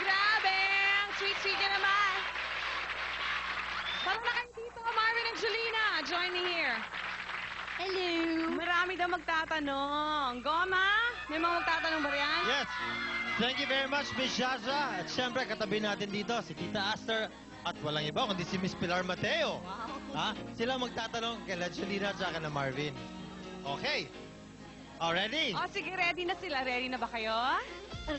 Grabe! Ang sweet-sweet niya naman. Parang na kayo dito, Marvin and Julina. Join me here. Hello. Marami daw magtatanong. Goma, may mga magtatanong ba riyan? Yes. Thank you very much, Miss Shaza. At syempre, katabi natin dito si Tita Aster at walang iba kundi si Miss Pilar Mateo. Ha? Sila magtatanong kay La Julina at saka na Marvin. Okay. Ready? O, sige, ready na sila. Ready na ba kayo?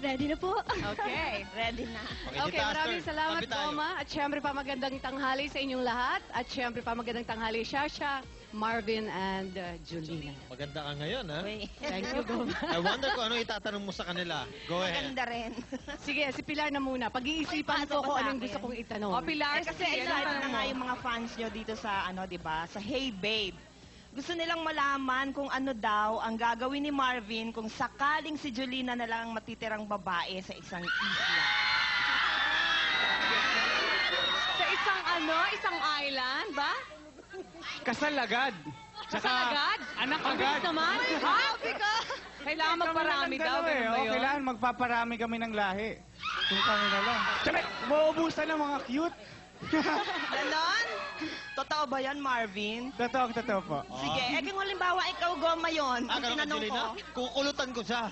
Ready na po. Okay, ready na. Okay, Tita maraming Aster, salamat, tabi tayo. Goma. At syempre pa magandang tanghali sa inyong lahat. At syempre pa magandang tanghali, Shasha, Marvin, and Julina. Maganda ka ngayon, ha? Thank you, Goma. I wonder kung ano itatanong mo sa kanila. Go ahead. Maganda rin. Sige, si Pilar na muna. Pag-iisipan ko kung anong gusto kong itanong. O, Pilar, Kasi sige, excited ano na mo? nga yung mga fans nyo dito sa, di ba, sa Hey Babe. Gusto nilang malaman kung ano daw ang gagawin ni Marvin kung sakaling si Julina na lang ang matitirang babae sa isang isla. Sa isang island, ba? Kasal agad. Kasal agad? Anak Ang agad. bilis naman. Happy ka! Kailangan magparami daw, ganun ba yun? Kailangan magpaparami kami ng lahi. Kung kami na lang. Siyempre, mauubusan ng mga cute. Ganon? Totoo ba yan, Marvin? Totoo po. Sige, kung halimbawa ikaw, Goma, yun. Ah, Kung ganun ka, tinanong Julina? ko. Kukulutan ko siya.